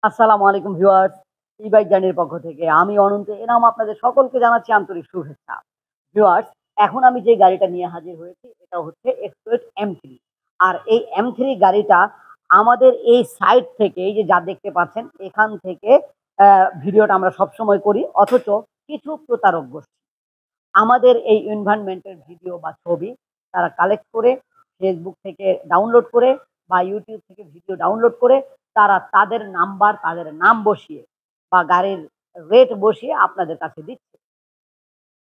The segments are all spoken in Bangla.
আসসালামু আলাইকুম ভিউয়ার্স। ই-বাইক জার্নির পক্ষ থেকে আমি অনন্ত এনাম আপনাদের সকলকে জানাচ্ছি আন্তরিক শুভেচ্ছা। ভিউয়ার্স, এখন আমি যে গাড়িটা নিয়ে হাজির হয়েছি এটা হচ্ছে এক্সপ্লোর M3। আর এই M3 গাড়িটা আমাদের এই সাইট থেকে এই যে যা দেখতে পাচ্ছেন এখান থেকে ভিডিওটা আমরা সবসময় করি। অথচ কিছু প্রতারক গোষ্ঠী আমাদের এই এনভায়রনমেন্টের ভিডিও বা ছবি তারা কালেক্ট করে ফেসবুক থেকে ডাউনলোড করে বা ইউটিউব থেকে ভিডিও ডাউনলোড করে তারা তাদের নাম্বার, তাদের নাম বসিয়ে বা গাড়ির রেট বসিয়ে আপনাদের কাছে দিচ্ছে।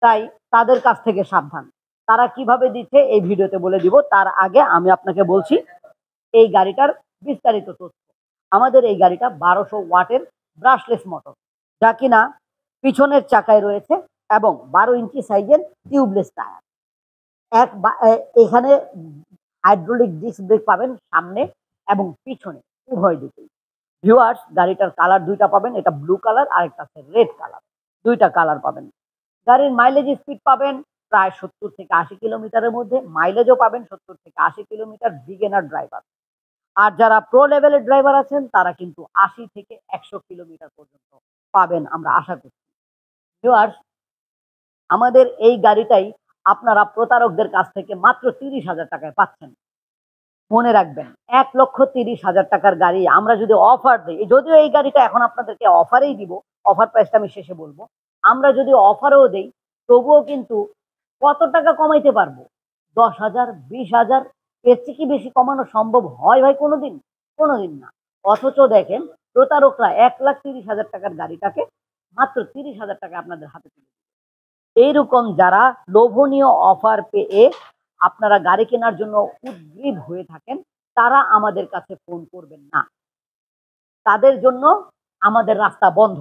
তাই তাদের কাছ থেকে সাবধান। তারা কিভাবে দিচ্ছে এই ভিডিওতে বলে দিব। তার আগে আমি আপনাকে বলছি এই গাড়িটার বিস্তারিত তথ্য। আমাদের এই গাড়িটা ১২০০ ওয়াটের ব্রাশলেস মোটর, যা কিনা পিছনের চাকায় রয়েছে এবং ১২ ইঞ্চি সাইজের টিউবলেস টায়ার। এক বা এখানে হাইড্রোলিক ডিস্ক ব্রেক পাবেন সামনে এবং পিছনে উভয় দিকেই। ভিউয়ার্স, গাড়িটার কালার ২ টা পাবেন। এটা ব্লু কালার, আরেকটা আছে রেড কালার। ২ টা কালার পাবেন। গাড়ির মাইলেজ স্পিড পাবেন প্রায় ৭০ থেকে ৮০ কিলোমিটারের মধ্যে। মাইলেজও পাবেন ৭০ থেকে ৮০ কিলোমিটার বিগিনার ড্রাইভার। আর যারা প্রো লেভেলের ড্রাইভার আছেন তারা কিন্তু ৮০ থেকে ১০০ কিলোমিটার পর্যন্ত পাবেন আমরা আশা করছি। ভিউয়ার্স, আমাদের এই গাড়িটাই আপনারা প্রতারকদের কাছ থেকে মাত্র ৩০,০০০ টাকায় পাচ্ছেন। মনে রাখবেন, ১,৩০,০০০ টাকার গাড়ি আমরা যদি অফার দেই, যদিও এই গাড়িটা এখন আপনাদেরকে অফারেই দিব, অফার প্রাইসটা আমি শেষে বলব। আমরা যদি অফারেও দেই, তবুও কিন্তু কত টাকা কমাইতে পারবো? ১০,০০০, ২০,০০০, এর চেয়ে কি বেশি কমানো সম্ভব হয় ভাই কোনোদিন? কোনোদিন না। অথচ দেখেন প্রতারকরা ১,৩০,০০০ টাকার গাড়িটাকে মাত্র ৩০,০০০ টাকায় আপনাদের হাতে তুলে দিবে। এইরকম যারা লোভনীয় অফার পেয়ে আপনারা গাড়ি কেনার জন্য উদগ্রীব হয়ে থাকেন, তারা আমাদের কাছে ফোন করবেন না। তাদের জন্য আমাদের রাস্তা বন্ধ।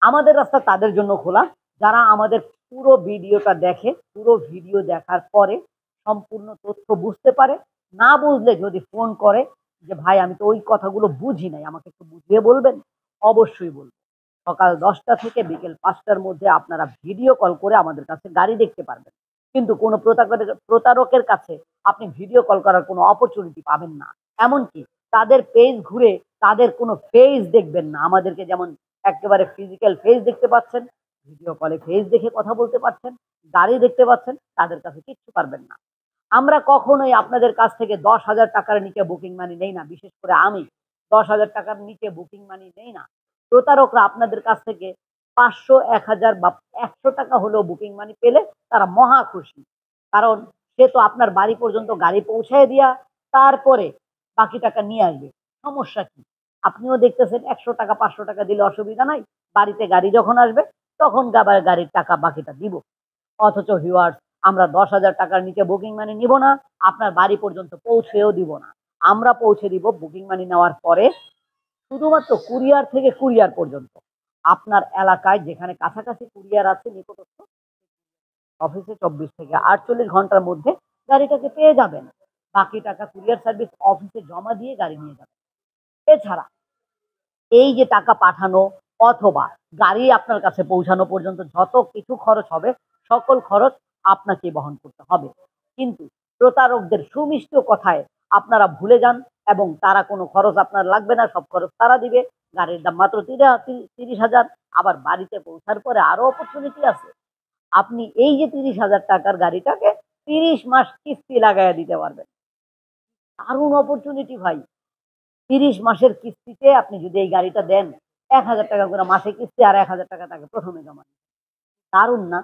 আমাদের রাস্তা তাদের জন্য খোলা, যারা আমাদের পুরো ভিডিওটা দেখে, পুরো ভিডিও দেখার পরে সম্পূর্ণ তথ্য বুঝতে পারে। না বুঝলে যদি ফোন করে যে, "ভাই আমি তো ওই কথাগুলো বুঝি নাই, আমাকে একটু বুঝিয়ে বলবেন?" অবশ্যই বলব। সকাল ১০টা থেকে বিকেল ৫টার মধ্যে আপনারা ভিডিও কল করে আমাদের কাছে গাড়ি দেখতে পারবেন। কিন্তু কোনো প্রতারকের কাছে আপনি ভিডিও কল করার কোনো অপরচুনিটি পাবেন না। এমনকি তাদের পেজ ঘুরে তাদের কোনো ফেস দেখবেন না। আমাদেরকে যেমন একেবারে ফিজিক্যাল ফেস দেখতে পাচ্ছেন, ভিডিও কলে ফেস দেখে কথা বলতে পারছেন, গাড়ি দেখতে পাচ্ছেন, তাদের কাছে কিচ্ছু পারবেন না। আমরা কখনোই আপনাদের কাছ থেকে ১০,০০০ টাকার নিচে বুকিং মানি নেই না। বিশেষ করে আমি ১০,০০০ টাকার নিচে বুকিং মানি নেই না। প্রতারকরা আপনাদের কাছ থেকে ৫০০, ১,০০০ বা ৳১০০ হলেও বুকিং মানি পেলে তারা মহা খুশি। কারণ সে তো আপনার বাড়ি পর্যন্ত গাড়ি পৌঁছায় দিয়া তারপরে বাকি টাকা নিয়ে আসবে। সমস্যা কি? আপনিও দেখতেছেন ৳১০০, ৳৫০০ দিলে অসুবিধা নাই। বাড়িতে গাড়ি যখন আসবে তখন আবার গাড়ির টাকা বাকিটা দিব। অথচ ভিউয়ার্স, আমরা ১০,০০০ টাকার নিচে বুকিং মানি নিব না, আপনার বাড়ি পর্যন্ত পৌঁছেও দিব না। আমরা পৌঁছে দিব বুকিং মানি নেওয়ার পরে শুধুমাত্র কুরিয়ার থেকে কুরিয়ার পর্যন্ত। আপনার এলাকায় যেখানে কাছাকাছি কুরিয়ার আছে নিকটস্থ, অফিসে ২৪ থেকে ৪৮ ঘন্টার মধ্যে গাড়িটাকে পেয়ে যাবেন। বাকি টাকা কুরিয়ার সার্ভিস অফিসে জমা দিয়ে গাড়ি নিয়ে যাবেন। এছাড়া এই যে টাকা পাঠানো অথবা গাড়ি আপনার কাছে পৌঁছানো পর্যন্ত যত কিছু খরচ হবে, সকল খরচ আপনাকেই বহন করতে হবে। কিন্তু প্রতারকদের সুমিষ্ট কথায় আপনারা ভুলে যান এবং তারা কোনো খরচ আপনার লাগবে না, সব খরচ তারা দিবে। গাড়ির দাম মাত্র ৩০,০০০। আবার বাড়িতে পৌঁছার পরে আরো অপরচুনিটি আছে। আপনি এই যে ৩০,০০০ টাকার গাড়িটাকে ৩০ মাস কিস্তি লাগাইয়া দিতে পারবেন। দারুণ অপরচুনিটি ভাই। ৩০ মাসের কিস্তিতে আপনি যদি এই গাড়িটা দেন, ৳১,০০০ করে মাসে কিস্তি আর ৳১,০০০ তাকে ১ম এ জমা দিতে। দারুণ না?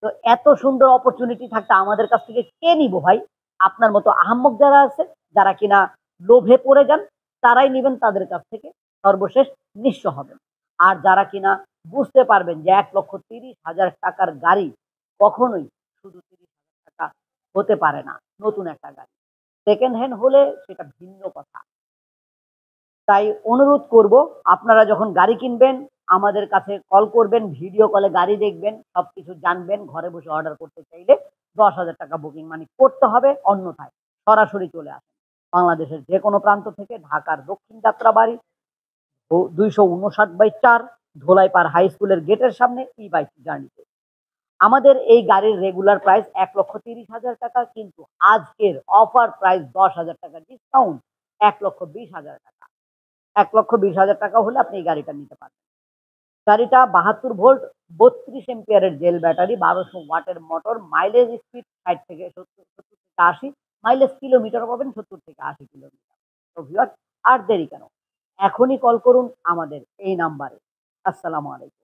তো এত সুন্দর অপরচুনিটি থাকতে আমাদের কাছ থেকে কে নিবো ভাই? আপনার মতো আহাম্মক যারা আছে, যারা কিনা লোভে পড়ে যান, তারাই নিবেন তাদের কাছ থেকে। সর্বশেষ নিঃস্ব হবেন। আর যারা কিনা বুঝতে পারবেন যে ৳১,৩০,০০০ টাকার গাড়ি কখনোই শুধু ৳৩০,০০০ হতে পারে না, নতুন একটা গাড়ি। সেকেন্ড হ্যান্ড হলে সেটা ভিন্ন কথা। তাই অনুরোধ করব, আপনারা যখন গাড়ি কিনবেন আমাদের কাছে কল করবেন, ভিডিও কলে গাড়ি দেখবেন, সবকিছু জানবেন। ঘরে বসে অর্ডার করতে চাইলে ৳১০,০০০ বুকিং মানি করতে হবে, অন্যথায় সরাসরি চলে আসেন। বাংলাদেশের যেকোনো প্রান্ত থেকে ঢাকার দক্ষিণ যাত্রাবাড়ি ২৫৯/৪ ধোলাইপাড় হাই স্কুলের গেটের সামনে ই-বাইক জার্নিতে। আমাদের এই গাড়ির রেগুলার প্রাইস ৳১,৩০,০০০, কিন্তু আজকের অফার প্রাইস ৳১০,০০০ ডিসকাউন্ট ৳১,২০,০০০। ১,২০,০০০ টাকা হলে আপনি এই গাড়িটা নিতে পারবেন। গাড়িটা ৭২ ভোল্ট ৩২ অ্যাম্পিয়ারের জেল ব্যাটারি, ১২০০ ওয়াটের মোটর, মাইলেজ স্পিড ৬০ থেকে ৭০ থেকে ৮০, মাইলেজ কিলোমিটারও পাবেন ৭০ থেকে ৮০ কিলোমিটার। তো ভিউয়ার্স আর দেরি কেন? এখনই কল করুন আমাদের এই নাম্বারে। আসসালামু আলাইকুম।